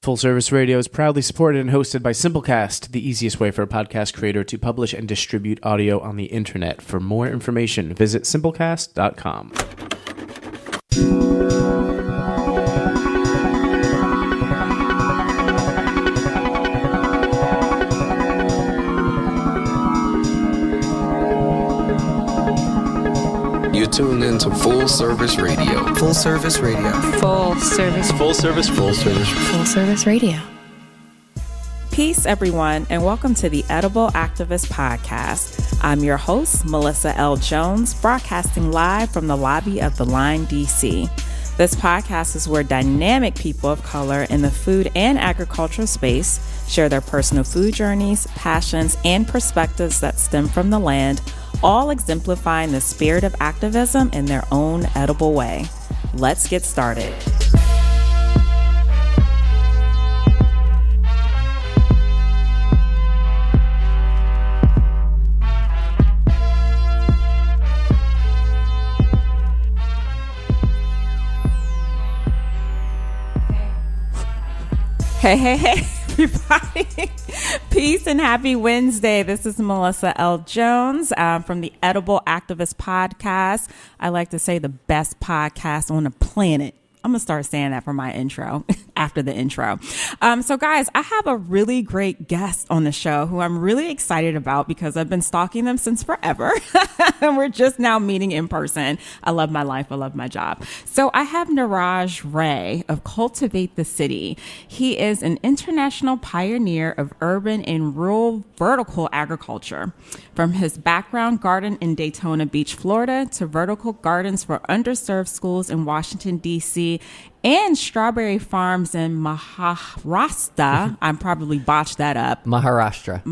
Full Service Radio is proudly supported and hosted by Simplecast, the easiest way for a podcast creator to publish and distribute audio on the internet. For more information, visit simplecast.com. You tune into Full Service Radio. Full Service Radio. Full Service. Full Service. Full Service. Full Service Radio. Peace, everyone, and welcome to the Edible Activist Podcast. I'm your host, Melissa L. Jones, broadcasting live from the lobby of the Line, D.C. This podcast is where dynamic people of color in the food and agricultural space share their personal food journeys, passions, and perspectives that stem from the land, all exemplifying the spirit of activism in their own edible way. Let's get started. Hey, everybody. Peace and happy Wednesday. This is Melissa L. Jones from the Edible Activist Podcast. I like to say the best podcast on the planet. I'm going to start saying that for my intro after the intro. So guys, I have a really great guest on the show who I'm really excited about because I've been stalking them since forever. And we're just now meeting in person. I love my life. I love my job. So I have Niraj Ray of Cultivate the City. He is an international pioneer of urban and rural vertical agriculture. From his background garden in Daytona Beach, Florida, to vertical gardens for underserved schools in Washington, D.C., and strawberry farms in Maharashtra. I probably botched that up. Maharashtra.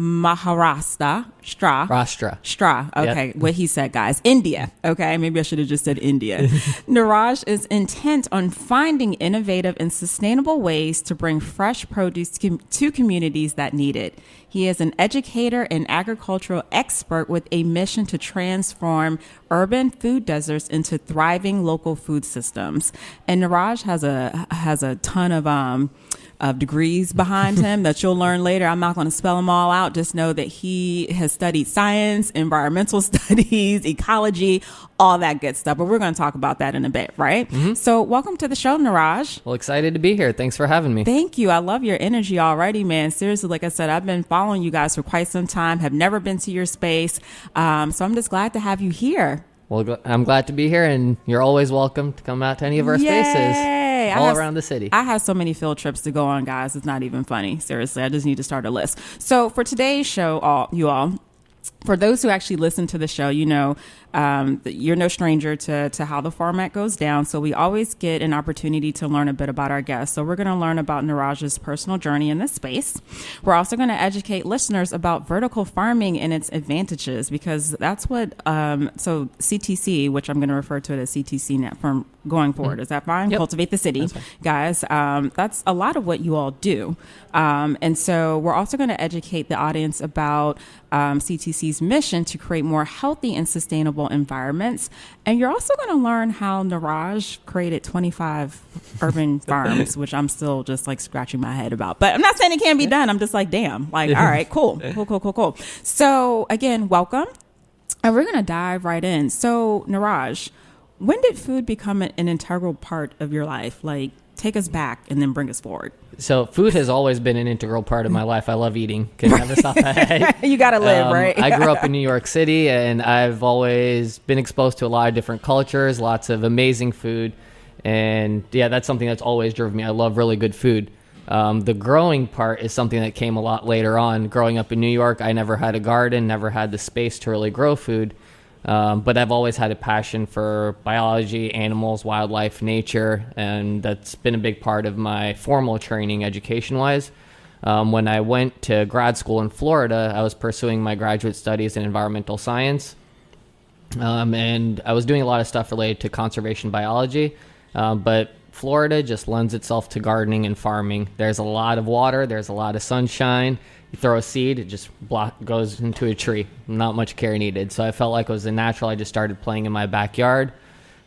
Shtra. Okay. Yep. What he said, guys. India. Okay. Maybe I should have just said India. Niraj is intent on finding innovative and sustainable ways to bring fresh produce to communities that need it. He is an educator and agricultural expert with a mission to transform urban food deserts into thriving local food systems. And Niraj has a ton of degrees behind him that you'll learn later. I'm not going to spell them all out. Just know that he has studied science, environmental studies, ecology, all that good stuff. But we're going to talk about that in a bit, right? Mm-hmm. So welcome to the show, Niraj. Well, excited to be here. Thanks for having me. Thank you. I love your energy already, man. Seriously, like I said, I've been following you guys for quite some time, have never been to your space. So I'm just glad to have you here. Well, I'm glad to be here, and you're always welcome to come out to any of our spaces all around the city. I have so many field trips to go on, guys. It's not even funny. Seriously, I just need to start a list. So for today's show, you all, for those who actually listen to the show, you know, you're no stranger to how the format goes down. So we always get an opportunity to learn a bit about our guests. So we're going to learn about Niraj's personal journey in this space. We're also going to educate listeners about vertical farming and its advantages, because that's what, so CTC, which I'm going to refer to it as CTC net from going forward. Is that fine? Yep. Cultivate the City, guys. That's a lot of what you all do. And so we're also going to educate the audience about CTC's mission to create more healthy and sustainable environments. And you're also going to learn how Niraj created 25 urban farms, which I'm still just like scratching my head about. But I'm not saying it can't be done. I'm just like, damn, like, all right, cool. So again, welcome. And we're going to dive right in. So Niraj, when did food become an integral part of your life? Like, take us back and then bring us forward. So food has always been an integral part of my life. I love eating. Can never stop that. You got to live, right? I grew up in New York City, and I've always been exposed to a lot of different cultures, lots of amazing food. And yeah, that's something that's always driven me. I love really good food. The growing part is something that came a lot later on. Growing up in New York, I never had a garden, never had the space to really grow food. But I've always had a passion for biology, animals, wildlife, nature, and that's been a big part of my formal training education-wise. When I went to grad school in Florida, I was pursuing my graduate studies in environmental science, and I was doing a lot of stuff related to conservation biology, but Florida just lends itself to gardening and farming. There's a lot of water, there's a lot of sunshine. You throw a seed, it just goes into a tree. Not much care needed. So I felt like it was natural. I just started playing in my backyard.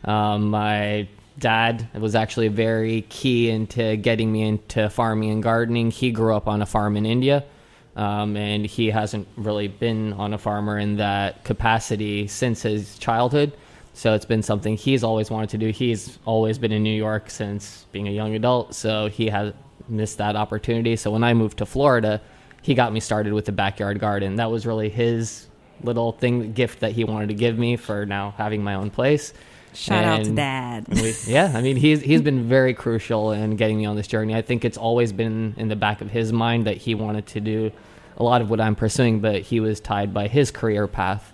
My dad was actually very key into getting me into farming and gardening. He grew up on a farm in India, and he hasn't really been on a farmer in that capacity since his childhood. So it's been something he's always wanted to do. He's always been in New York since being a young adult, so he has missed that opportunity. So when I moved to Florida, he got me started with the backyard garden. That was really his little gift that he wanted to give me for now having my own place. Shout out to Dad. He's been very crucial in getting me on this journey. I think it's always been in the back of his mind that he wanted to do a lot of what I'm pursuing, but he was tied by his career path.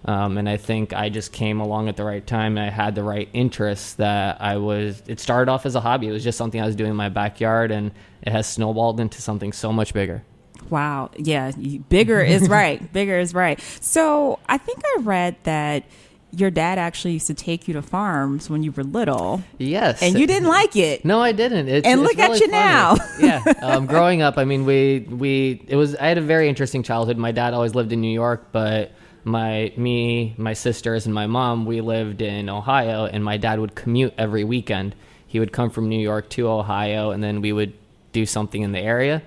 And I think I just came along at the right time, and I had the right interests it started off as a hobby. It was just something I was doing in my backyard, and it has snowballed into something so much bigger. Wow. Yeah. Bigger is right. Bigger is right. So I think I read that your dad actually used to take you to farms when you were little. Yes. And you didn't like it. No, I didn't. Look it's at really you funny. now. Yeah. Growing up, I mean, I had a very interesting childhood. My dad always lived in New York, but my sisters and my mom, we lived in Ohio, and my dad would commute every weekend. He would come from New York to Ohio, and then we would do something in the area.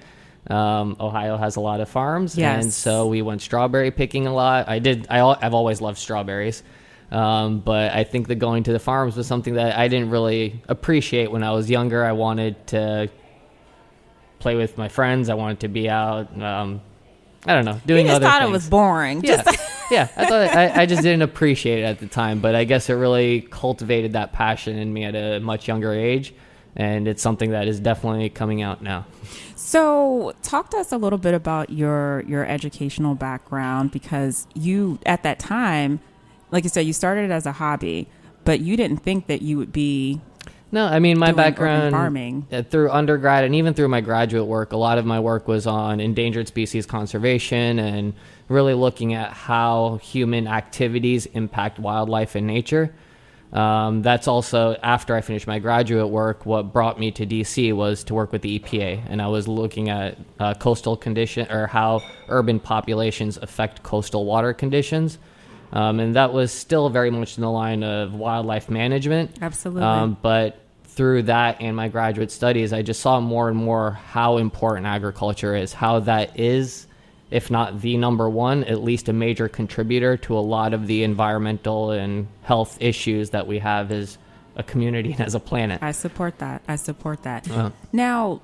Ohio has a lot of farms, yes. And so we went strawberry picking a lot. I've always loved strawberries, but I think that going to the farms was something that I didn't really appreciate when I was younger. I wanted to play with my friends. I wanted to be out. I don't know, doing other things. You just thought it was boring. Yeah, yeah. I thought I just didn't appreciate it at the time, but I guess it really cultivated that passion in me at a much younger age, and it's something that is definitely coming out now. So talk to us a little bit about your educational background, because you, at that time, like you said, you started as a hobby, but you didn't think that you would be... No, I mean, my background farming. Through undergrad and even through my graduate work, a lot of my work was on endangered species conservation and really looking at how human activities impact wildlife and nature. That's also, after I finished my graduate work, what brought me to DC was to work with the EPA. And I was looking at coastal condition, or how urban populations affect coastal water conditions. And that was still very much in the line of wildlife management. Absolutely. But through that and my graduate studies, I just saw more and more how important agriculture is, how that is, if not the number one, at least a major contributor to a lot of the environmental and health issues that we have as a community and as a planet. I support that. Now,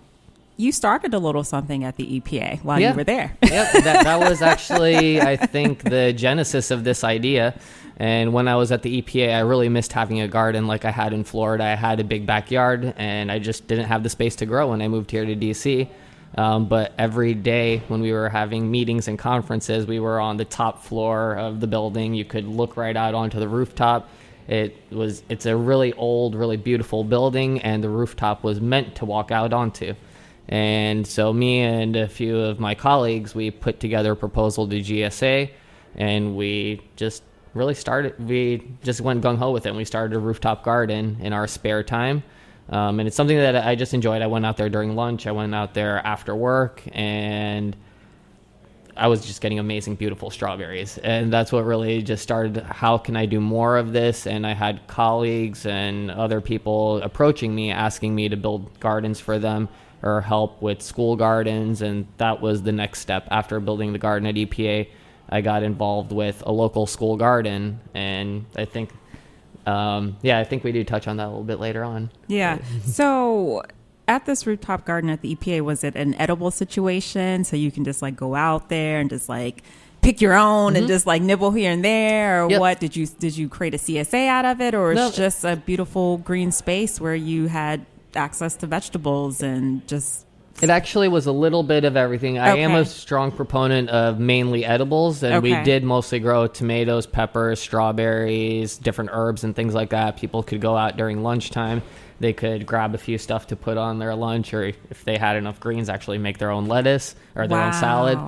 you started a little something at the EPA while you were there. Yep, that was actually, I think, the genesis of this idea. And when I was at the EPA, I really missed having a garden like I had in Florida. I had a big backyard, and I just didn't have the space to grow when I moved here to DC. But every day when we were having meetings and conferences, we were on the top floor of the building. You could look right out onto the rooftop. It's a really old, really beautiful building, and the rooftop was meant to walk out onto. And so me and a few of my colleagues, we put together a proposal to GSA, and we just went gung-ho with it, and we started a rooftop garden in our spare time. And it's something that I just enjoyed. I went out there during lunch. I went out there after work, and I was just getting amazing, beautiful strawberries. And that's what really just started, how can I do more of this? And I had colleagues and other people approaching me, asking me to build gardens for them or help with school gardens. And that was the next step. After building the garden at EPA, I got involved with a local school garden. And I think, I think we do touch on that a little bit later on. Yeah. So at this rooftop garden at the EPA, was it an edible situation? So you can just like go out there and just like pick your own and just like nibble here and there, or what? Did you create a CSA out of it, or it's just a beautiful green space where you had access to vegetables and just... It actually was a little bit of everything. I am a strong proponent of mainly edibles, and we did mostly grow tomatoes, peppers, strawberries, different herbs and things like that. People could go out during lunchtime. They could grab a few stuff to put on their lunch, or if they had enough greens, actually make their own lettuce or their own salad.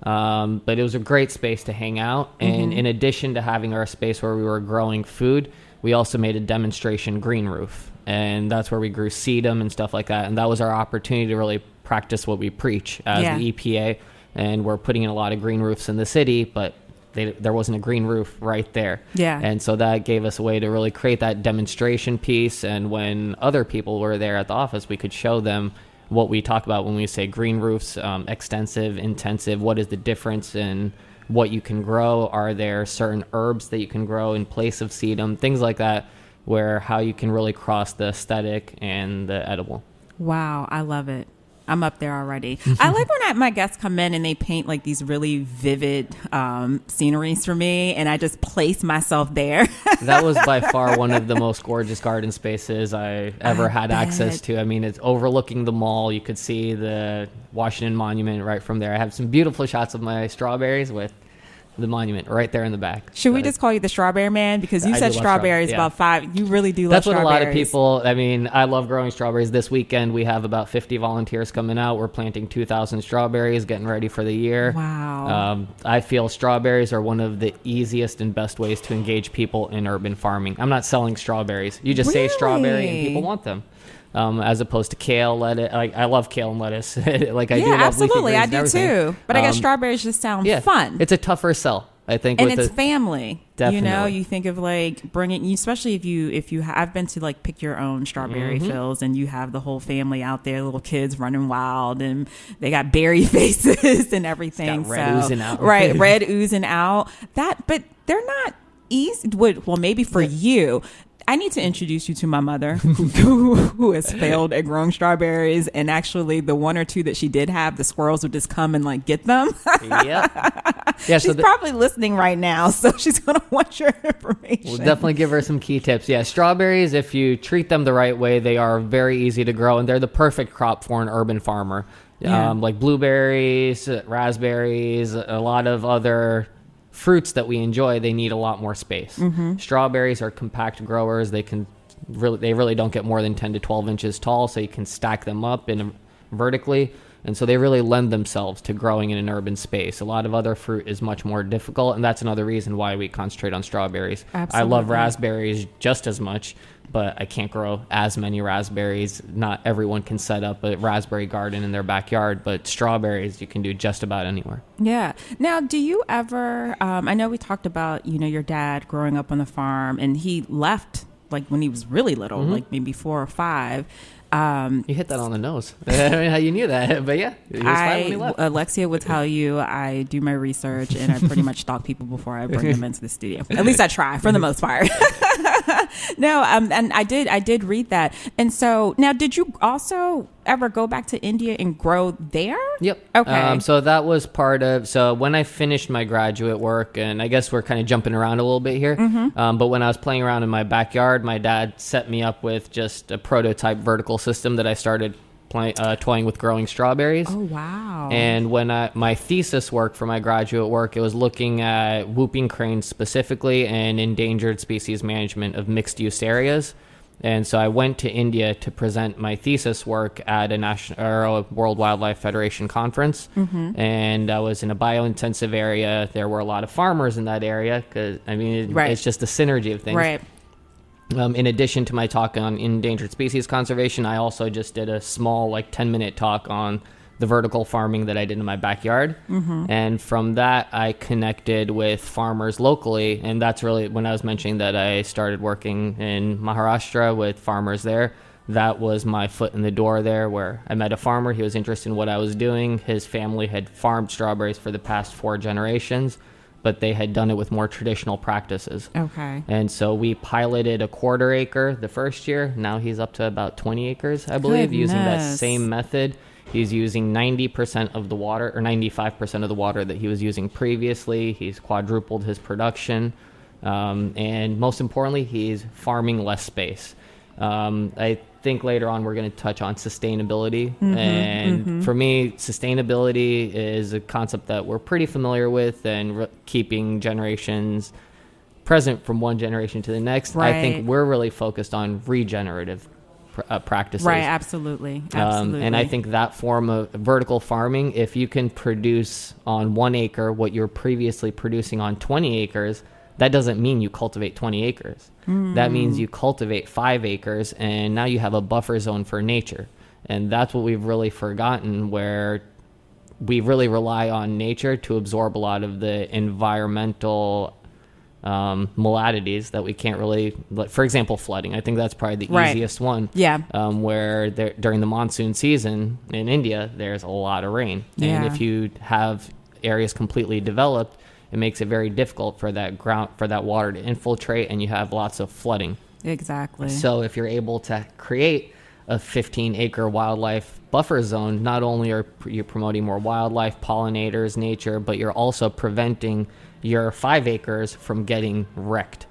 But it was a great space to hang out. And in addition to having our space where we were growing food, we also made a demonstration green roof. And that's where we grew sedum and stuff like that. And that was our opportunity to really practice what we preach as the EPA. And we're putting in a lot of green roofs in the city, but there wasn't a green roof right there. Yeah. And so that gave us a way to really create that demonstration piece. And when other people were there at the office, we could show them what we talk about when we say green roofs, extensive, intensive. What is the difference in what you can grow? Are there certain herbs that you can grow in place of sedum? Things like that, where how you can really cross the aesthetic and the edible. Wow, I love it. I'm up there already. I like when my guests come in and they paint like these really vivid sceneries for me, and I just place myself there. That was by far one of the most gorgeous garden spaces I ever had access to. I mean, it's overlooking the mall. You could see the Washington Monument right from there. I have some beautiful shots of my strawberries with the monument right there in the back. Should we just call you the Strawberry Man? Because you I said do love strawberries yeah. about 5. You really do love That's strawberries. what a lot of people, I mean, I love growing strawberries. This weekend, we have about 50 volunteers coming out. We're planting 2,000 strawberries, getting ready for the year. Wow. I feel strawberries are one of the easiest and best ways to engage people in urban farming. I'm not selling strawberries. You just say strawberry and people want them. As opposed to kale, lettuce. Like, I love kale and lettuce. Like I do love absolutely. leafy I greens do and everything. too. But I guess strawberries just sound fun. It's a tougher sell, I think. And with it's family. Definitely. You know, you think of like bringing, especially if you I've been to like pick your own strawberry fields, and you have the whole family out there, little kids running wild, and they got berry faces and everything. It's got red oozing out. Right, red oozing out. But they're not easy. Well, maybe for you. I need to introduce you to my mother who has failed at growing strawberries. And actually the one or two that she did have, the squirrels would just come and like get them. Yep. Yeah, she's probably listening right now, so she's going to want your information. We'll definitely give her some key tips. Yeah, strawberries, if you treat them the right way, they are very easy to grow, and they're the perfect crop for an urban farmer. Yeah. Like blueberries, raspberries, a lot of other fruits that we enjoy, they need a lot more space. Strawberries are compact growers. They really don't get more than 10 to 12 inches tall, so you can stack them up vertically, and so they really lend themselves to growing in an urban space. A lot of other fruit is much more difficult, and that's another reason why we concentrate on strawberries. Absolutely. I love raspberries just as much, but I can't grow as many raspberries. Not everyone can set up a raspberry garden in their backyard, but strawberries you can do just about anywhere. Yeah. Now, do you ever, I know we talked about, your dad growing up on the farm, and he left like when he was really little, like maybe 4 or 5. You hit that on the nose. I don't know how you knew that, but yeah, he was fine when he left. Alexia would tell you I do my research, and I pretty much stalk people before I bring them into the studio. At least I try, for the most part. No, and I did read that. And so now, did you also ever go back to India and grow there? Yep. Okay. So that was part of, so when I finished my graduate work, and I guess we're kind of jumping around a little bit here, but when I was playing around in my backyard, my dad set me up with just a prototype vertical system that I started toying with growing strawberries. Oh, wow. And when my thesis work for my graduate work, it was looking at whooping cranes specifically and endangered species management of mixed use areas. And so I went to India to present my thesis work at a World Wildlife Federation conference. And I was in a biointensive area. There were a lot of farmers in that area because, it's just the synergy of things. Right. In addition to my talk on endangered species conservation, I also just did a small 10-minute talk on the vertical farming that I did in my backyard. And from that, I connected with farmers locally. And that's really when I was mentioning that I started working in Maharashtra with farmers there. That was my foot in the door there, where I met a farmer. He was interested in what I was doing. His family had farmed strawberries for the past 4 generations, but they had done it with more traditional practices. Okay. And so we piloted a 1/4 acre the first year. Now he's up to about 20 acres, I believe, using that same method. He's using 90% of the water, or 95% of the water that he was using previously. He's quadrupled his production. And most importantly, he's farming less space. I think later on we're going to touch on sustainability. For me, sustainability is a concept that we're pretty familiar with, and keeping generations present from one generation to the next. Right. I think we're really focused on regenerative practices. Right, absolutely. And I think that form of vertical farming, if you can produce on 1 acre what you're previously producing on 20 acres, that doesn't mean you cultivate 20 acres. That means you cultivate 5 acres, and now you have a buffer zone for nature. And that's what we've really forgotten, where we really rely on nature to absorb a lot of the environmental maladies that we can't really, for example, flooding. I think that's probably the easiest one. Yeah. Where during the monsoon season in India, there's a lot of rain. Yeah. And if you have areas completely developed, it makes it very difficult for that water to infiltrate, and you have lots of flooding. Exactly. So if you're able to create a 15-acre wildlife buffer zone, not only are you promoting more wildlife, pollinators, nature, but you're also preventing your 5 acres from getting wrecked.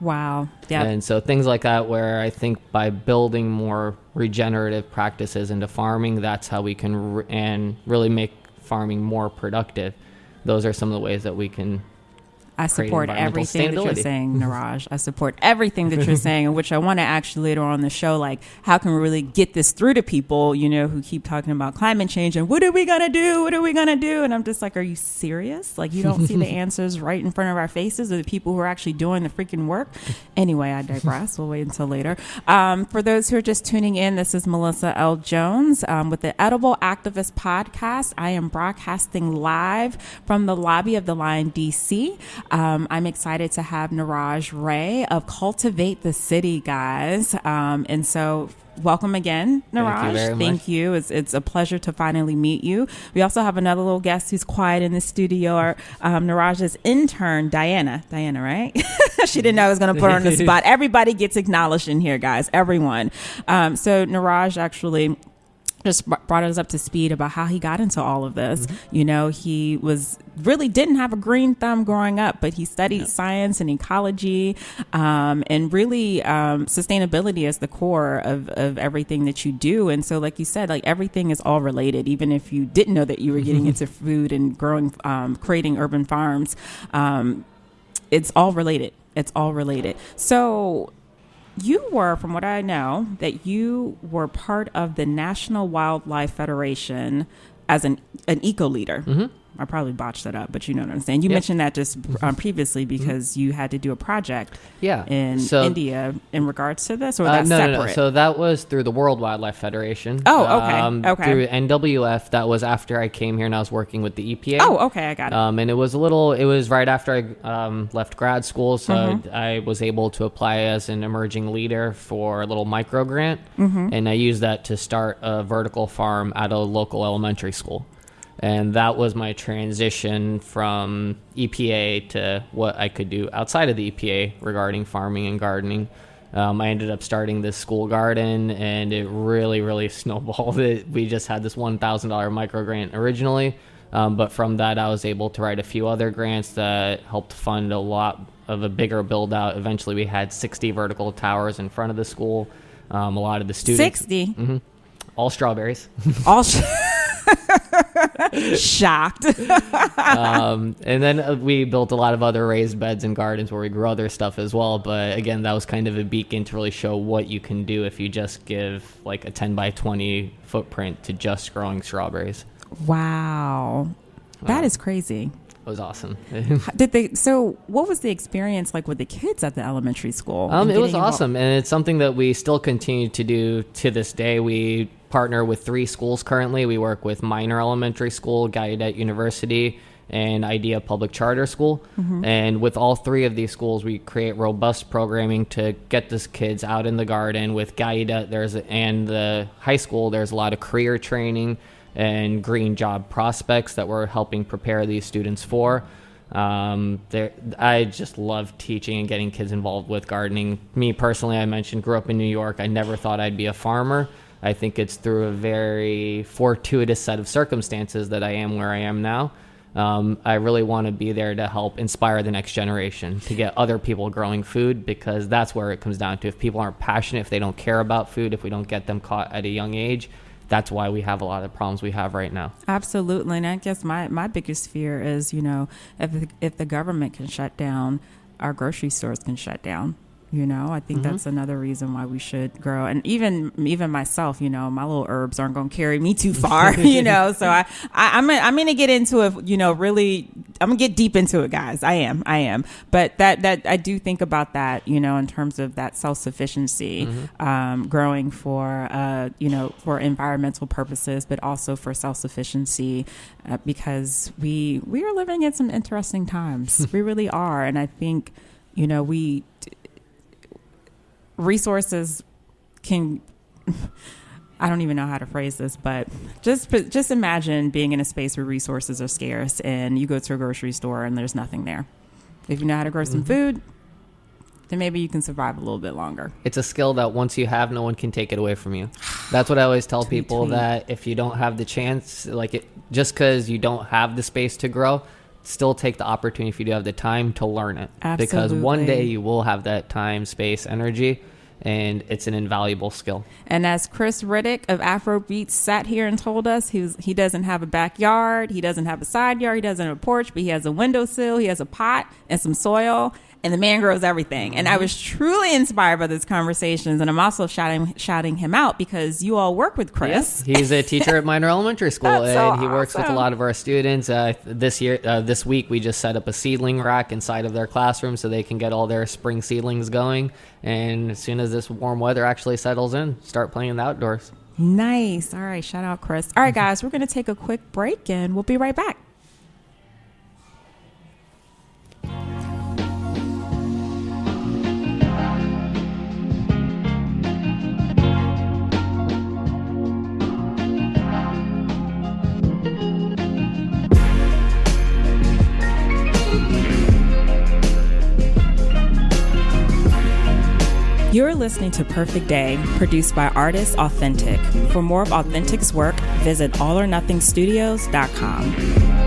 Wow. Yeah. And so things like that, where I think by building more regenerative practices into farming, that's how we can and really make farming more productive. Those are some of the ways that we can I support everything that you're saying, Mm-hmm. Niraj. I support everything that you're saying, and which I want to actually later on the show, like, how can we really get this through to people, who keep talking about climate change and what are we going to do? What are we going to do? And I'm just like, are you serious? Like, you don't see the answers right in front of our faces, or the people who are actually doing the freaking work? Anyway, I digress. We'll wait until later. For those who are just tuning in, this is Melissa L. Jones with the Edible Activist Podcast. I am broadcasting live from the lobby of the Lion, D.C. I'm excited to have Niraj Ray of Cultivate the City, guys. And so welcome again, Niraj. Thank you very much. Thank you. It's a pleasure to finally meet you. We also have another little guest who's quiet in the studio, Niraj's intern, Diana. Diana, right? She didn't know I was going to put her on the spot. Everybody gets acknowledged in here, guys. Everyone. So Niraj actually just brought us up to speed about how he got into all of this. Mm-hmm. He didn't have a green thumb growing up, but he studied science and ecology, and really sustainability is the core of everything that you do. And so, like you said, like, everything is all related. Even if you didn't know that you were getting into food and growing, creating urban farms, it's all related. It's all related. So you were, from what I know, that you were part of the National Wildlife Federation as an eco leader. Mm-hmm. I probably botched that up, but you know what I'm saying. You mentioned that just previously because you had to do a project in India in regards to this, or that's separate? No. So that was through the World Wildlife Federation. Oh, okay. Okay. Through NWF. That was after I came here and I was working with the EPA. Oh, okay. I got it. And it was right after I left grad school. So I was able to apply as an emerging leader for a little micro grant. And I used that to start a vertical farm at a local elementary school. And that was my transition from EPA to what I could do outside of the EPA regarding farming and gardening. I ended up starting this school garden, and it really, really snowballed. We just had this $1,000 micro grant originally, but from that I was able to write a few other grants that helped fund a lot of a bigger build out. Eventually we had 60 vertical towers in front of the school. A lot of the students... 60? All strawberries. All shocked. And then we built a lot of other raised beds and gardens where we grew other stuff as well. But again, that was kind of a beacon to really show what you can do if you just give like a 10 by 20 footprint to just growing strawberries. Wow. That is crazy. It was awesome. So what was the experience like with the kids at the elementary school? It was awesome. And it's something that we still continue to do to this day. We partner with 3 schools currently. We work with Minor Elementary School, Gallaudet University, and Idea Public Charter School. And with all 3 of these schools, we create robust programming to get these kids out in the garden. With Gallaudet and the high school, there's a lot of career training and green job prospects that we're helping prepare these students for. I just love teaching and getting kids involved with gardening. Me personally, I mentioned, grew up in New York. I never thought I'd be a farmer. I think it's through a very fortuitous set of circumstances that I am where I am now. I really want to be there to help inspire the next generation, to get other people growing food, because that's where it comes down to. If people aren't passionate, if they don't care about food, if we don't get them caught at a young age, that's why we have a lot of problems we have right now. Absolutely. And I guess my biggest fear is, if the government can shut down, our grocery stores can shut down. I think that's another reason why we should grow. And even myself, my little herbs aren't going to carry me too far, so I'm going to get into it, really gonna get deep into it, guys. I am. But that I do think about that, in terms of that self-sufficiency, growing for for environmental purposes, but also for self-sufficiency, because we are living in some interesting times. We really are, and I think resources can. I don't even know how to phrase this, but just imagine being in a space where resources are scarce and you go to a grocery store and there's nothing there. If you know how to grow some food, then maybe you can survive a little bit longer. It's a skill that once you have, no one can take it away from you. That's what I always tell people, that if you don't have the chance, just because you don't have the space to grow, still take the opportunity if you do have the time to learn it. Absolutely. Because one day you will have that time, space, energy, and it's an invaluable skill. And as Chris Riddick of Afrobeats sat here and told us, he doesn't have a backyard, he doesn't have a side yard, he doesn't have a porch, but he has a windowsill, he has a pot and some soil, and the man grows everything. And I was truly inspired by these conversations, and I'm also shouting him out because you all work with Chris. Yes, he's a teacher at Minor Elementary School, That's and so he works with a awesome. lot of our students. This week, we just set up a seedling rack inside of their classroom so they can get all their spring seedlings going. And as soon as this warm weather actually settles in, start playing in the outdoors. Nice. All right, shout out Chris. All right, guys, we're going to take a quick break, and we'll be right back. You're listening to Perfect Day, produced by Artists Authentic. For more of Authentic's work, visit allornothingstudios.com.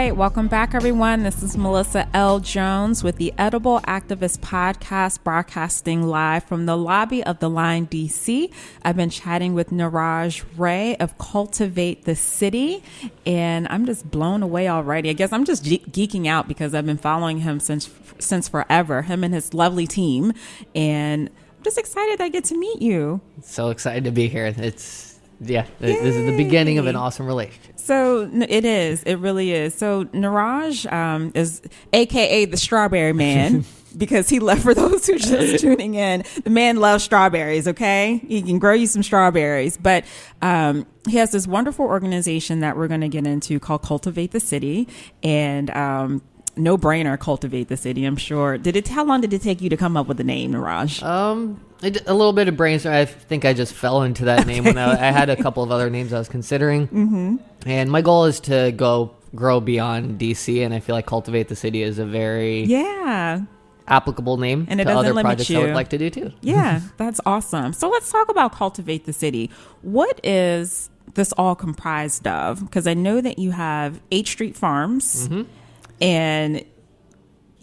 right, welcome back, everyone. This is Melissa L. Jones with the Edible Activist Podcast, broadcasting live from the lobby of the Line DC. I've been chatting with Niraj Ray of Cultivate the City, and I'm just blown away already. I guess I'm just geeking out because I've been following him since forever, him and his lovely team, and I'm just excited I get to meet you. So excited to be here. This is the beginning of an awesome relationship. So it is. It really is. So Niraj is AKA the Strawberry Man because he left, for those who are just tuning in, the man loves strawberries, okay? He can grow you some strawberries. But he has this wonderful organization that we're going to get into called Cultivate the City. And no brainer, Cultivate the City, I'm sure. How long did it take you to come up with the name, Niraj? A little bit of brainstorming. I think I just fell into that name when I had a couple of other names I was considering. Mm-hmm. And my goal is to grow beyond DC, and I feel like Cultivate the City is a very applicable name and it to doesn't other limit projects you. I would like to do too. Yeah, that's awesome. So let's talk about Cultivate the City. What is this all comprised of? Because I know that you have 8th Street Farms, and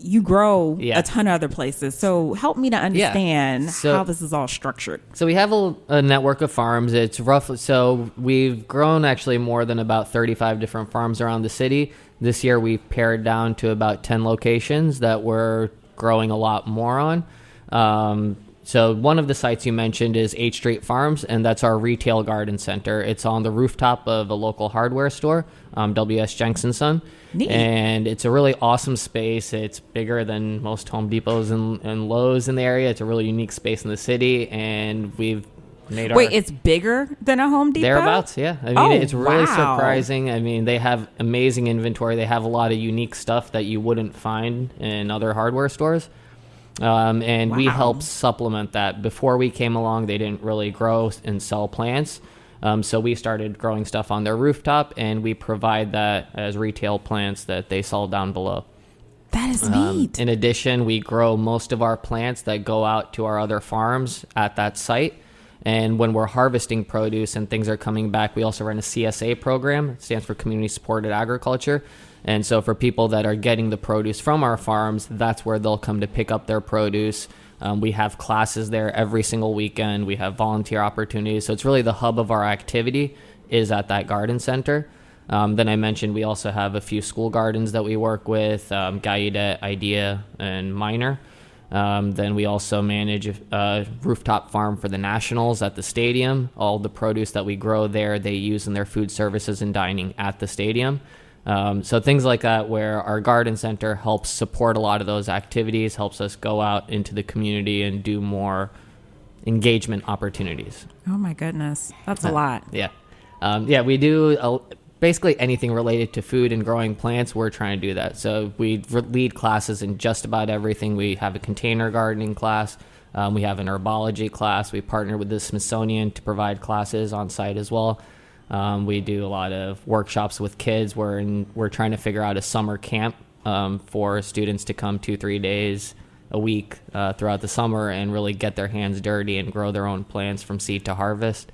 you grow Yeah. a ton of other places. So help me to understand So- how this is all structured. So we have a network of farms. It's roughly, so we've grown actually more than about 35 different farms around the city. This year we pared down to about 10 locations that we're growing a lot more on. So one of the sites you mentioned is 8th Street Farms, and that's our retail garden center. It's on the rooftop of a local hardware store, W.S. Jenks & Son. Neat. And it's a really awesome space. It's bigger than most Home Depots and Lowe's in the area. It's a really unique space in the city, and we've made Wait, it's bigger than a Home Depot? thereabouts, yeah. I mean, it's really wow. surprising. I mean, they have amazing inventory. They have a lot of unique stuff that you wouldn't find in other hardware stores. And we Wow. help supplement that. Before we came along, they didn't really grow and sell plants. So we started growing stuff on their rooftop, and we provide that as retail plants that they sell down below. That is neat. In addition, we grow most of our plants that go out to our other farms at that site. And when we're harvesting produce and things are coming back, we also run a CSA program. It stands for Community Supported Agriculture. And so for people that are getting the produce from our farms, that's where they'll come to pick up their produce. We have classes there every single weekend. We have volunteer opportunities. So it's really the hub of our activity is at that garden center. Then I mentioned we also have a few school gardens that we work with, Gallaudet, Idea, and Minor. Then we also manage a rooftop farm for the Nationals at the stadium. All the produce that we grow there, they use in their food services and dining at the stadium. So things like that, where our garden center helps support a lot of those activities, helps us go out into the community and do more engagement opportunities. Oh my goodness. That's a lot. Yeah. We do basically anything related to food and growing plants. We're trying to do that. So we lead classes in just about everything. We have a container gardening class. We have an herbology class. We partner with the Smithsonian to provide classes on site as well. We do a lot of workshops with kids. We're trying to figure out a summer camp for students to come 2-3 days a week throughout the summer and really get their hands dirty and grow their own plants from seed to harvest.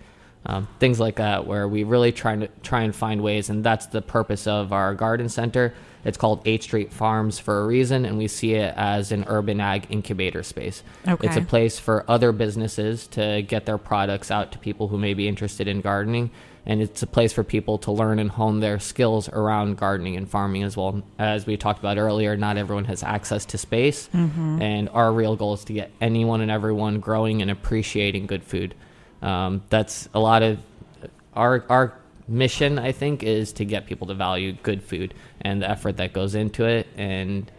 Things like that, where we really try and find ways, and that's the purpose of our garden center. It's called 8th Street Farms for a reason, and we see it as an urban ag incubator space. Okay. It's a place for other businesses to get their products out to people who may be interested in gardening, and it's a place for people to learn and hone their skills around gardening and farming as well. As we talked about earlier, not everyone has access to space, and our real goal is to get anyone and everyone growing and appreciating good food. That's a lot of our mission, I think, is to get people to value good food and the effort that goes into it. And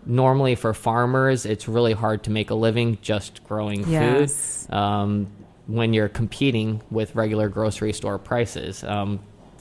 normally for farmers, it's really hard to make a living just growing Yes. food when you're competing with regular grocery store prices.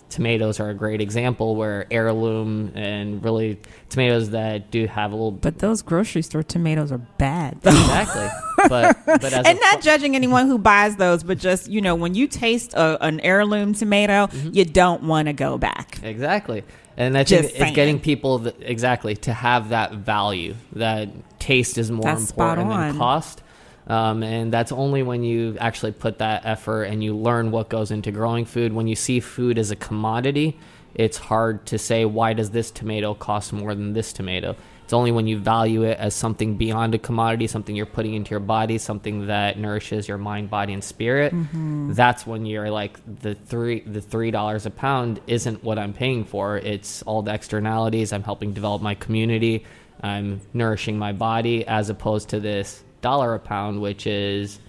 Tomatoes are a great example, where heirloom and really tomatoes that do have a little... But those grocery store tomatoes are bad. Though. Exactly. But as And not judging anyone who buys those, but just, when you taste an heirloom tomato, you don't want to go back. Exactly. And I think Just it's saying. getting people to have that value, that taste is more That's spot important than on. cost. And that's only when you actually put that effort and you learn what goes into growing food. When you see food as a commodity, it's hard to say, why does this tomato cost more than this tomato? It's only when you value it as something beyond a commodity, something you're putting into your body, something that nourishes your mind, body, and spirit. That's when you're like, the $3 a pound isn't what I'm paying for. It's all the externalities. I'm helping develop my community. I'm nourishing my body, as opposed to this $1 a pound, which is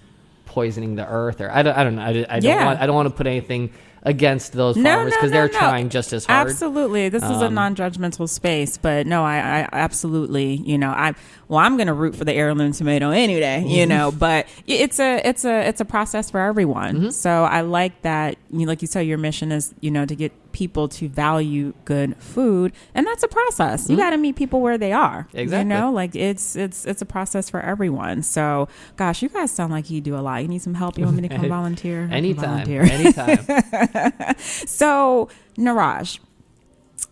poisoning the earth. Or I don't know. I don't want to put anything against those farmers, because they're trying just as hard. Absolutely. This is a non-judgmental space, but no, I absolutely, I'm going to root for the heirloom tomato any day, but it's a process for everyone. So I like that, like you said, your mission is, to get people to value good food, and that's a process. You got to meet people where they are. Exactly. It's a process for everyone. So gosh, you guys sound like you do a lot. You need some help? You want me to come volunteer? Anytime. So Niraj,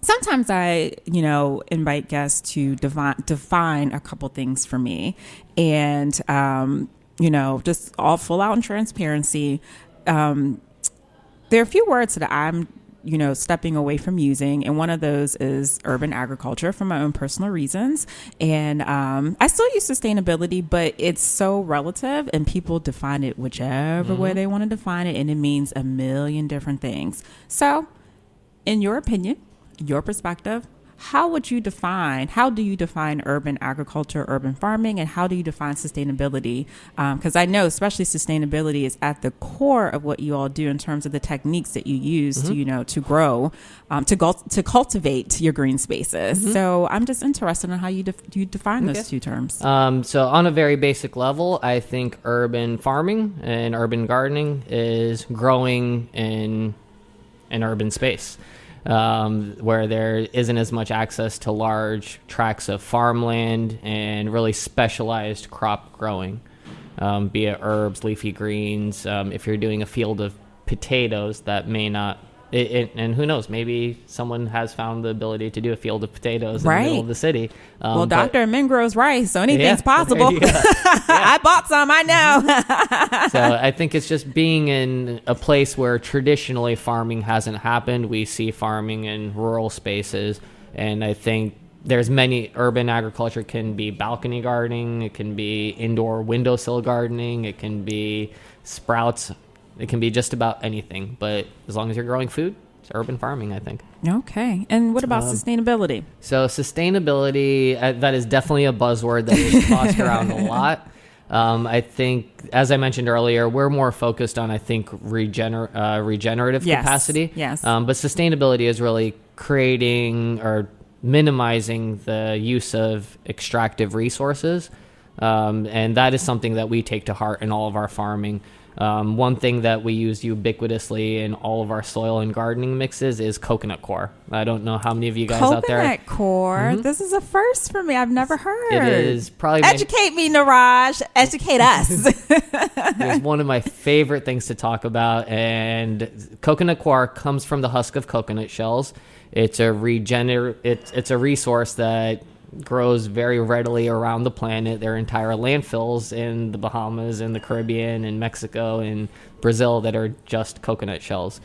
sometimes I, invite guests to define a couple things for me, and just all full out in transparency. There are a few words that I'm stepping away from using. And one of those is urban agriculture for my own personal reasons. And I still use sustainability, but it's so relative and people define it whichever way they want to define it. And it means a million different things. So in your opinion, your perspective, how do you define urban agriculture, urban farming, and how do you define sustainability? Because I know especially sustainability is at the core of what you all do in terms of the techniques that you use to grow, to cultivate your green spaces. So I'm just interested in how you define those two terms. So on a very basic level, I think urban farming and urban gardening is growing in an urban space. Where there isn't as much access to large tracts of farmland and really specialized crop growing, be it herbs, leafy greens. If you're doing a field of potatoes, that may not, and who knows, maybe someone has found the ability to do a field of potatoes in the middle of the city. Well, Dr. Min grows rice, so anything's possible. I bought some, I know. So I think it's just being in a place where traditionally farming hasn't happened. We see farming in rural spaces, and I think there's many. Urban agriculture can be balcony gardening, it can be indoor windowsill gardening, it can be sprouts. It can be just about anything, but as long as you're growing food, it's urban farming, I think. Okay. And what about sustainability? So sustainability, that is definitely a buzzword that is tossed around a lot. I think, as I mentioned earlier, we're more focused on, I think, regenerative capacity. Yes. But sustainability is really creating or minimizing the use of extractive resources. And that is something that we take to heart in all of our farming. One thing that we use ubiquitously in all of our soil and gardening mixes is coconut coir. I don't know how many of you guys out there. Coconut coir. This is a first for me. I've never heard. It is probably Educate me, Niraj. Educate us. It's one of my favorite things to talk about. And coconut coir comes from the husk of coconut shells. It's a it's a resource that grows very readily around the planet. There are entire landfills in the Bahamas and the Caribbean and Mexico and Brazil that are just coconut shells.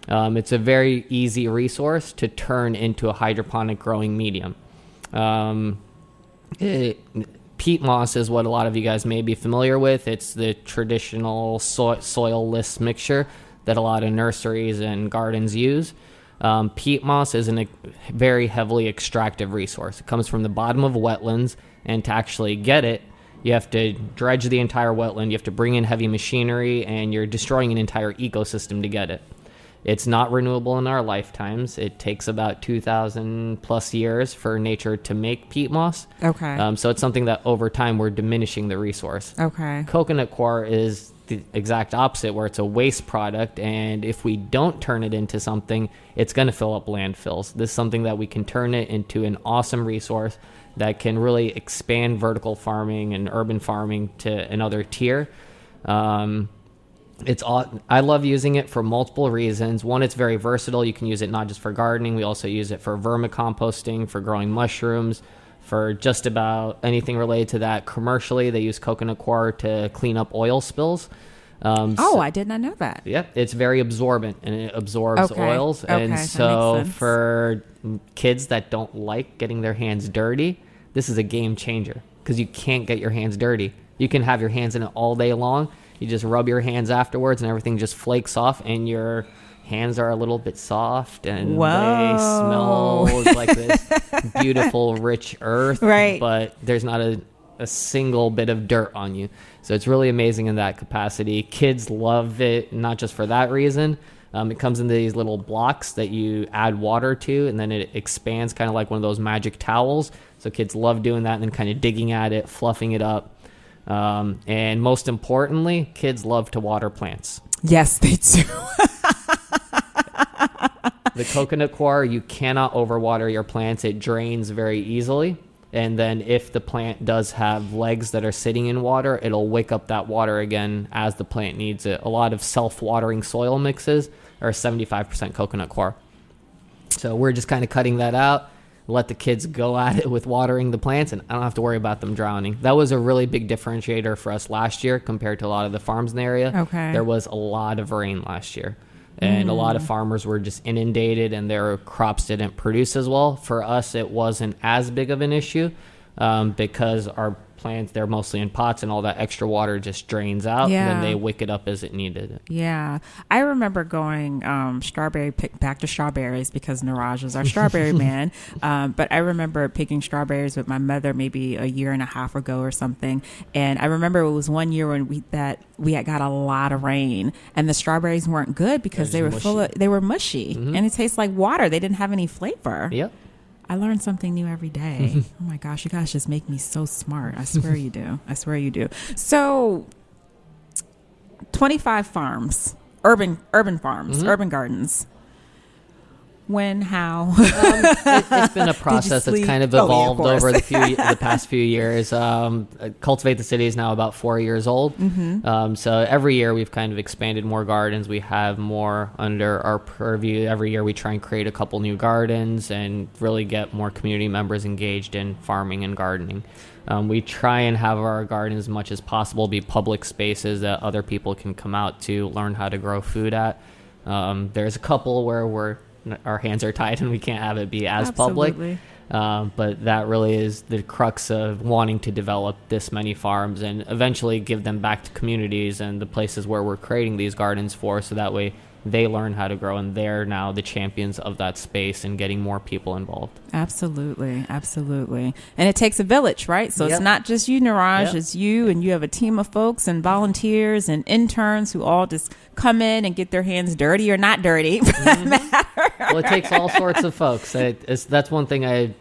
It's a very easy resource to turn into a hydroponic growing medium. Peat moss is what a lot of you guys may be familiar with. It's the traditional soil-less mixture that a lot of nurseries and gardens use. Peat moss is a very heavily extractive resource. It comes from the bottom of wetlands, and to actually get it, you have to dredge the entire wetland, you have to bring in heavy machinery, and you're destroying an entire ecosystem to get it. It's not renewable in our lifetimes. It takes about 2,000 plus years for nature to make peat moss. Okay. So it's something that over time we're diminishing the resource. Okay. Coconut coir is the exact opposite, where it's a waste product, and if we don't turn it into something, it's going to fill up landfills. This is something that we can turn it into an awesome resource that can really expand vertical farming and urban farming to another tier. I love using it for multiple reasons. One, it's very versatile. You can use it not just for gardening. We also use it for vermicomposting, for growing mushrooms, for just about anything related to that. Commercially, they use coconut coir to clean up oil spills. I did not know that. Yep, it's very absorbent, and it absorbs oils. And so for kids that don't like getting their hands dirty, this is a game changer, because you can't get your hands dirty. You can have your hands in it all day long. You just rub your hands afterwards, and everything just flakes off, and your hands are a little bit soft, and they smell like this beautiful, rich earth. Right. But there's not a single bit of dirt on you. So it's really amazing in that capacity. Kids love it, not just for that reason. It comes in these little blocks that you add water to, and then it expands kind of like one of those magic towels. So kids love doing that and then kind of digging at it, fluffing it up. And most importantly, kids love to water plants. Yes, they do. The coconut coir, you cannot overwater your plants. It drains very easily. And then if the plant does have legs that are sitting in water, it'll wake up that water again as the plant needs it. A lot of self-watering soil mixes are 75% coconut coir. So we're just kind of cutting that out, let the kids go at it with watering the plants, and I don't have to worry about them drowning. That was a really big differentiator for us last year compared to a lot of the farms in the area. Okay. There was a lot of rain last year. And a lot of farmers were just inundated and their crops didn't produce as well. For us, it wasn't as big of an issue because our plants, they're mostly in pots, and all that extra water just drains out, and then they wick it up as it needed. Yeah. I remember going back to strawberries because Niraj was our strawberry man. But I remember picking strawberries with my mother maybe a year and a half ago or something. And I remember it was one year when we had got a lot of rain, and the strawberries weren't good because they were mushy, and it tastes like water. They didn't have any flavor. Yep. I learn something new every day. Oh my gosh, you guys just make me so smart. I swear you do. I swear you do. So 25 farms, urban farms, urban gardens. When, how? It's been a process that's kind of evolved over the past few years. Cultivate the City is now about 4 years old. So every year we've kind of expanded more gardens. We have more under our purview. Every year we try and create a couple new gardens and really get more community members engaged in farming and gardening. We try and have our gardens as much as possible be public spaces that other people can come out to learn how to grow food at. There's a couple where our hands are tied and we can't have it be as public. But that really is the crux of wanting to develop this many farms and eventually give them back to communities and the places where we're creating these gardens for, so that way they learn how to grow and they're now the champions of that space and getting more people involved. Absolutely. And it takes a village, right? So it's not just you, Niraj, it's you, and you have a team of folks and volunteers and interns who all just come in and get their hands dirty or not dirty. Well, it takes all sorts of folks. That's one thing I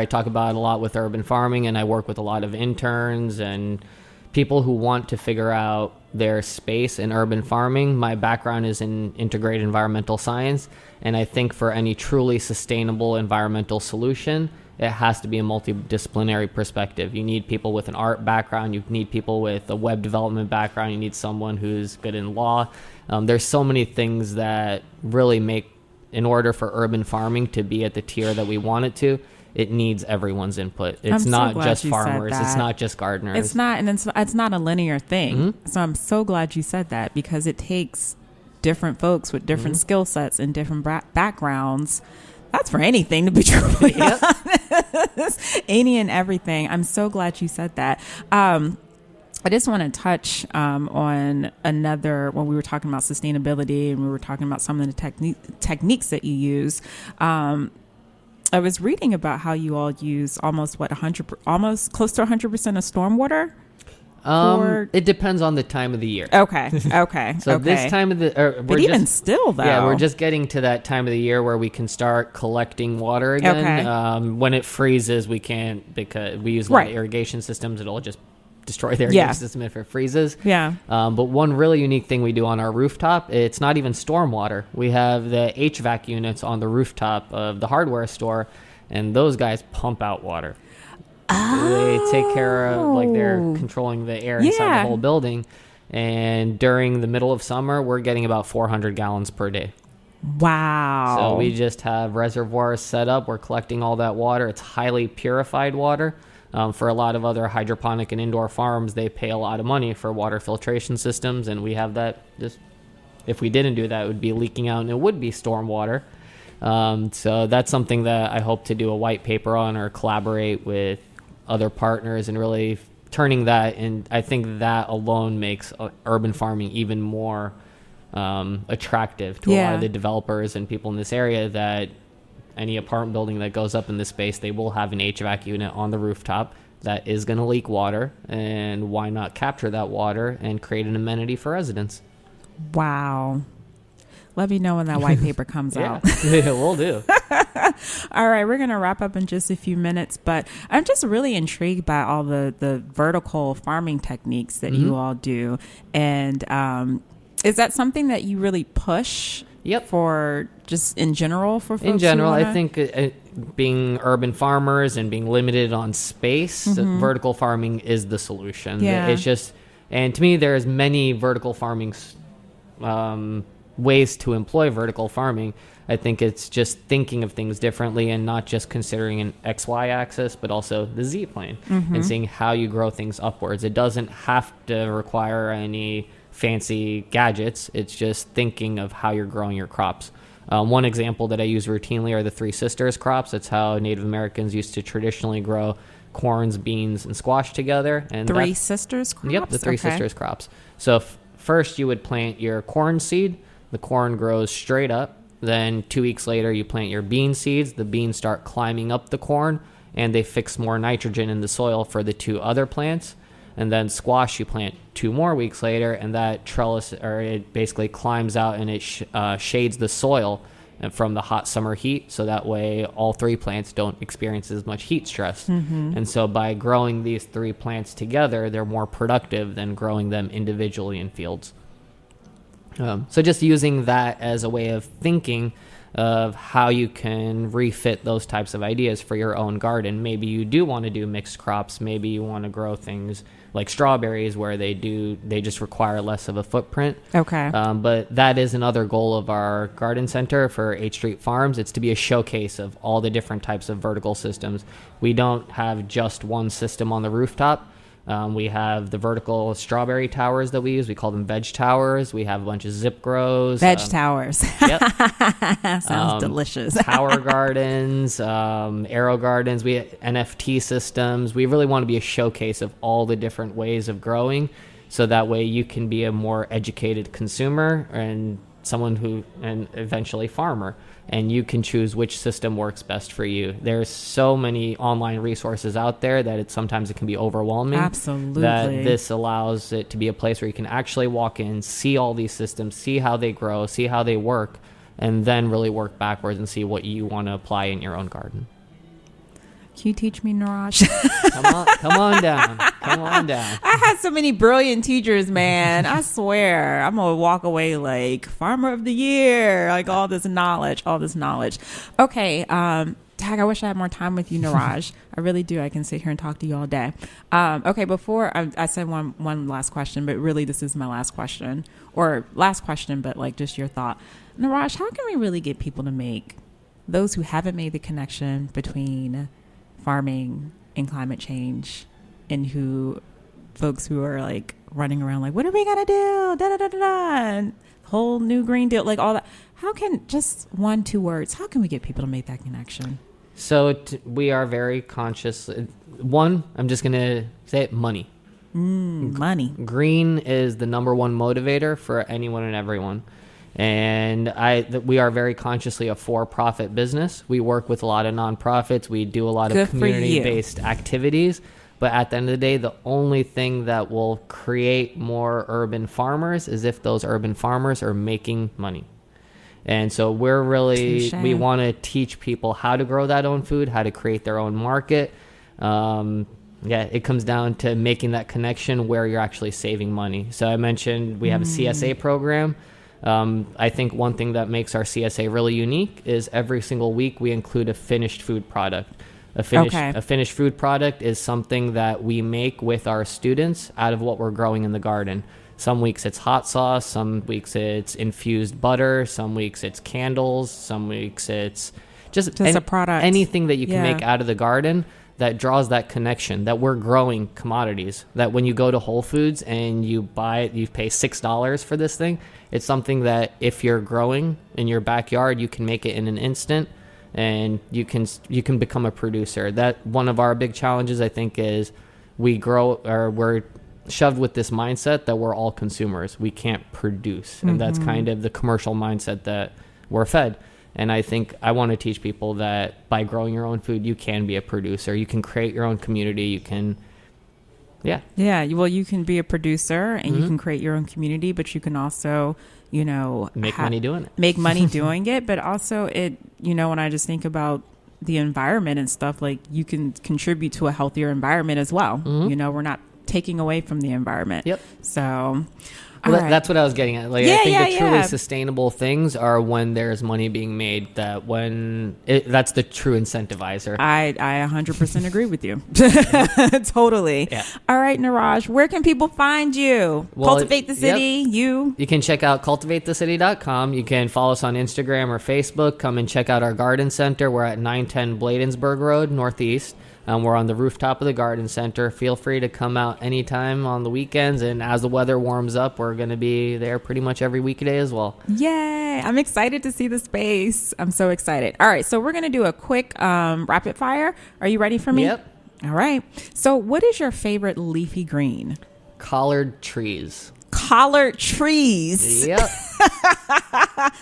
talk about a lot with urban farming, and I work with a lot of interns and people who want to figure out their space in urban farming. My background is in integrated environmental science, and I think for any truly sustainable environmental solution, it has to be a multidisciplinary perspective. You need people with an art background, you need people with a web development background, you need someone who's good in law. There's so many things that really make, in order for urban farming to be at the tier that we want it to, it needs everyone's input. It's not just farmers. It's not just gardeners. It's not, and it's not a linear thing. So I'm so glad you said that, because it takes different folks with different skill sets and different backgrounds. That's for anything, to be truthfully honest. Any and everything. I'm so glad you said that. I just want to touch on another, when we were talking about sustainability and we were talking about some of the techniques that you use. I was reading about how you all use almost close to 100% of stormwater. It depends on the time of the year. Okay. So this time of the, still though, we're just getting to that time of the year where we can start collecting water again. Okay. When it freezes, we can't, because we use a lot of irrigation systems. It'll just destroy the irrigation system if it freezes. But one really unique thing we do on our rooftop, it's not even stormwater. We have the HVAC units on the rooftop of the hardware store, and those guys pump out water. They take care of, they're controlling the air inside the whole building. And during the middle of summer, we're getting about 400 gallons per day. Wow. So we just have reservoirs set up. We're collecting all that water. It's highly purified water. For a lot of other hydroponic and indoor farms, they pay a lot of money for water filtration systems, and we have that. Just if we didn't do that, it would be leaking out, and it would be stormwater. So that's something that I hope to do a white paper on, or collaborate with other partners and really turning that. And I think that alone makes urban farming even more attractive to a lot of the developers and people in this area, that any apartment building that goes up in this space, they will have an HVAC unit on the rooftop that is going to leak water, and why not capture that water and create an amenity for residents? Wow. Let me know when that white paper comes out. Yeah, we'll do. All right, we're going to wrap up in just a few minutes, but I'm just really intrigued by all the vertical farming techniques that you all do. And is that something that you really push for just in general for folks? In general, I think being urban farmers and being limited on space, vertical farming is the solution. Yeah. It's just, and to me, there's many vertical farming ways to employ vertical farming. I think it's just thinking of things differently and not just considering an XY axis, but also the Z plane and seeing how you grow things upwards. It doesn't have to require any fancy gadgets. It's just thinking of how you're growing your crops. One example that I use routinely are the Three Sisters crops. That's how Native Americans used to traditionally grow corns, beans, and squash together. And Three Sisters crops? Yep, the Three Sisters crops. So first you would plant your corn seed. The corn grows straight up. Then 2 weeks later, you plant your bean seeds. The beans start climbing up the corn, and they fix more nitrogen in the soil for the 2 other plants. And then squash, you plant 2 more weeks later, and that trellis, or it basically climbs out and it shades the soil from the hot summer heat, so that way all 3 plants don't experience as much heat stress. And so by growing these 3 plants together, they're more productive than growing them individually in fields. So just using that as a way of thinking of how you can refit those types of ideas for your own garden. Maybe you do want to do mixed crops. Maybe you want to grow things like strawberries where they just require less of a footprint. Okay. But that is another goal of our garden center for H Street Farms. It's to be a showcase of all the different types of vertical systems. We don't have just one system on the rooftop. We have the vertical strawberry towers that we use. We call them veg towers. We have a bunch of zip grows. Veg towers. Yep. Sounds delicious. Tower gardens, arrow gardens. We have NFT systems. We really want to be a showcase of all the different ways of growing, so that way you can be a more educated consumer and eventually farmer, and you can choose which system works best for you. There's so many online resources out there that sometimes it can be overwhelming. Absolutely. That this allows it to be a place where you can actually walk in, see all these systems, see how they grow, see how they work, and then really work backwards and see what you want to apply in your own garden. Can you teach me, Niraj? Come on down. Come on down. I had so many brilliant teachers, man. I swear. I'm going to walk away like Farmer of the Year, like all this knowledge. Okay. Tag, I wish I had more time with you, Niraj. I really do. I can sit here and talk to you all day. Okay, before I said one last question, but really this is my last question. Or last question, but like just your thought. Niraj, how can we really get people to make, those who haven't made the connection between farming and climate change, and folks who are like running around like, what are we gonna do, da da da da da, and whole new Green Deal, like all that, how can, just 1-2 words, how can we get people to make that connection? So we are very conscious. One, I'm just gonna say it, money. Money. Green is the number one motivator for anyone and everyone. And we are very consciously a for-profit business. We work with a lot of nonprofits. We do a lot of community-based activities. But at the end of the day, the only thing that will create more urban farmers is if those urban farmers are making money. And so we want to teach people how to grow that own food, how to create their own market. It comes down to making that connection where you're actually saving money. So I mentioned we have a CSA program. I think one thing that makes our CSA really unique is every single week we include a finished food product. A finished food product is something that we make with our students out of what we're growing in the garden. Some weeks it's hot sauce, some weeks it's infused butter, some weeks it's candles, some weeks it's just a product. Anything that you can make out of the garden that draws that connection, that we're growing commodities, that when you go to Whole Foods and you buy it, you pay $6 for this thing. It's something that if you're growing in your backyard, you can make it in an instant, and you can become a producer. That one of our big challenges, I think, is we're shoved with this mindset that we're all consumers. We can't produce, and that's kind of the commercial mindset that we're fed. And I think I want to teach people that by growing your own food, you can be a producer. You can create your own community. You can, well, you can be a producer and you can create your own community, but you can also, make money doing it. Make money doing it, but also when I just think about the environment and stuff, like you can contribute to a healthier environment as well. We're not taking away from the environment. Yep. So... That's what I was getting at. I think the truly sustainable things are when there's money being made. That's the true incentivizer. I 100% agree with you. Totally. Yeah. All right, Niraj, where can people find you? Cultivate the City. You can check out cultivatethecity.com. You can follow us on Instagram or Facebook. Come and check out our garden center. We're at 910 Bladensburg Road, Northeast. We're on the rooftop of the garden center. Feel free to come out anytime on the weekends. And as the weather warms up, we're going to be there pretty much every weekday as well. Yay. I'm excited to see the space. I'm so excited. All right. So we're going to do a quick rapid fire. Are you ready for me? Yep. All right. So what is your favorite leafy green? Collard trees. Collard trees. Yep.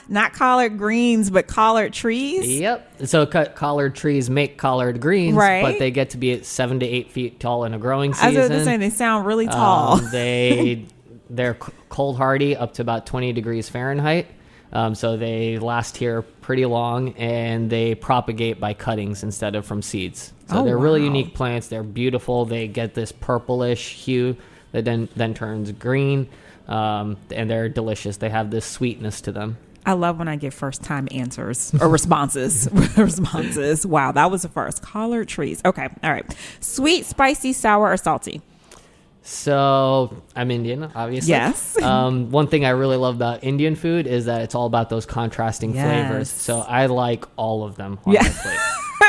Not collard greens, but collard trees. Yep. So collard trees make collard greens, right? But they get to be at 7 to 8 feet tall in a growing season. I was going to say, they sound really tall. They're cold hardy up to about 20 degrees Fahrenheit. So they last here pretty long, and they propagate by cuttings instead of from seeds. So they're really unique plants. They're beautiful. They get this purplish hue that then turns green, and they're delicious. They have this sweetness to them. I love when I get first-time answers or responses. Wow, that was the first. Collard trees. Okay, all right. Sweet, spicy, sour, or salty? So I'm Indian, obviously. Yes. One thing I really love about Indian food is that it's all about those contrasting flavors. So I like all of them on my plate.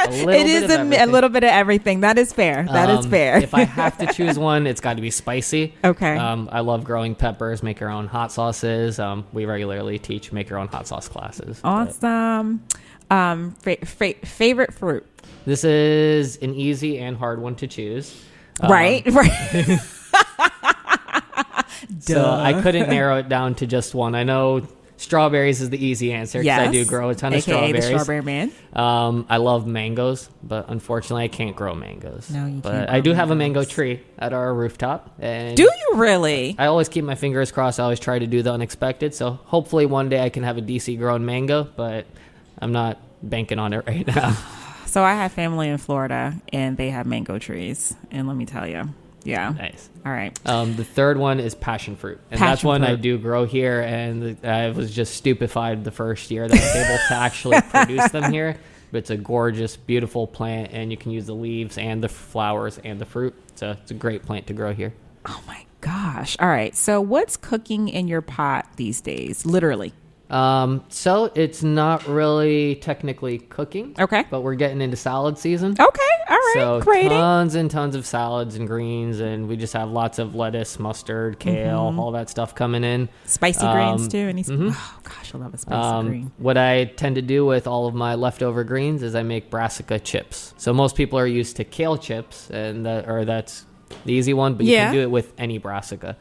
It is a little bit of everything. That is fair. That is fair. If I have to choose one, it's got to be spicy. Okay. I love growing peppers, make your own hot sauces. We regularly teach make your own hot sauce classes. Awesome. Favorite fruit? This is an easy and hard one to choose. Right. So I couldn't narrow it down to just one. I know strawberries is the easy answer because I do grow a ton of strawberries. The strawberry man. I love mangoes, but unfortunately I can't grow mangoes. No, you can't. But I do have a mango tree at our rooftop. And do you really? I always keep my fingers crossed. I always try to do the unexpected. So hopefully one day I can have a DC grown mango, but I'm not banking on it right now. So I have family in Florida, and they have mango trees. And let me tell you, Nice. All right. The third one is passion fruit. And that's one I do grow here. And I was just stupefied the first year that I was able to actually produce them here. But it's a gorgeous, beautiful plant. And you can use the leaves and the flowers and the fruit. So it's a great plant to grow here. Oh, my gosh. All right. So what's cooking in your pot these days? Literally. So it's not really technically cooking. Okay. But we're getting into salad season. Okay. All right. So Great. tons and tons of salads and greens, and we just have lots of lettuce, mustard, kale, all that stuff coming in. Spicy greens too. Oh gosh, I love a spicy green. What I tend to do with all of my leftover greens is I make brassica chips. So most people are used to kale chips, and that's the easy one, but you can do it with any brassica.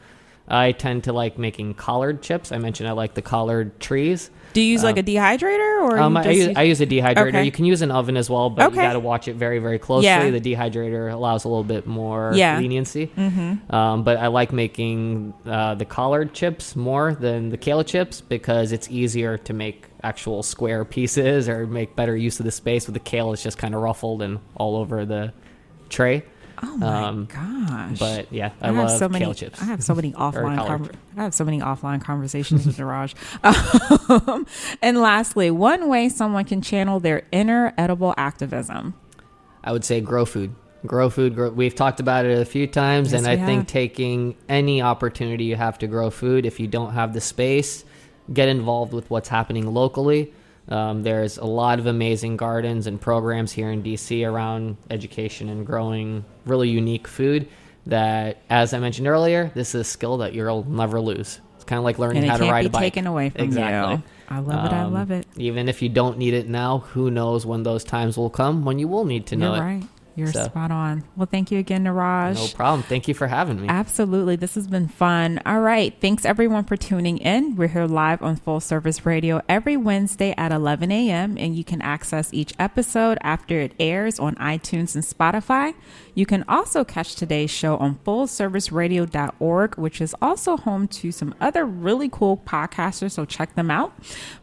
I tend to like making collard chips. I mentioned I like the collard trees. Do you use like a dehydrator, or I use a dehydrator. Okay. You can use an oven as well, but you got to watch it very, very closely. Yeah. The dehydrator allows a little bit more leniency. But I like making the collard chips more than the kale chips because it's easier to make actual square pieces or make better use of the space. With the kale, it's just kind of ruffled and all over the tray. Oh my gosh! But yeah, I love kale chips. I have so many offline conversations with Niraj. And lastly, one way someone can channel their inner edible activism. I would say grow food. We've talked about it a few times, and I think taking any opportunity you have to grow food, if you don't have the space, get involved with what's happening locally. There's a lot of amazing gardens and programs here in DC around education and growing really unique food that, as I mentioned earlier, this is a skill that you'll never lose. It's kind of like learning how to ride a bike. Taken away from you. I love it. I love it. Even if you don't need it now, who knows when those times will come when you will need to know it. You're right. You're spot on. Well, thank you again, Niraj. No problem. Thank you for having me. Absolutely. This has been fun. All right. Thanks, everyone, for tuning in. We're here live on Full Service Radio every Wednesday at 11 a.m., and you can access each episode after it airs on iTunes and Spotify. You can also catch today's show on fullserviceradio.org, which is also home to some other really cool podcasters, so check them out.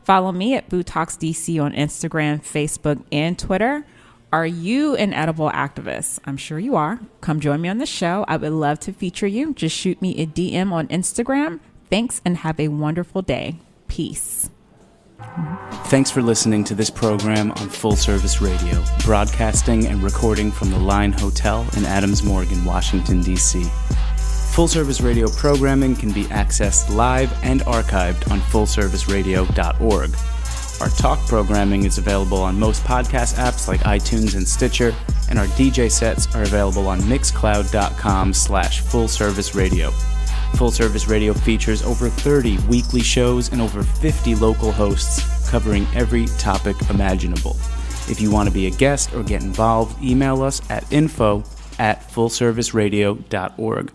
Follow me at Boo Talks DC on Instagram, Facebook, and Twitter. Are you an edible activist? I'm sure you are. Come join me on the show. I would love to feature you. Just shoot me a DM on Instagram. Thanks and have a wonderful day. Peace. Thanks for listening to this program on Full Service Radio, broadcasting and recording from the Line Hotel in Adams Morgan, Washington, D.C. Full Service Radio programming can be accessed live and archived on fullserviceradio.org. Our talk programming is available on most podcast apps like iTunes and Stitcher, and our DJ sets are available on mixcloud.com/fullserviceradio. Full Service Radio features over 30 weekly shows and over 50 local hosts covering every topic imaginable. If you want to be a guest or get involved, email us at info@fullserviceradio.org.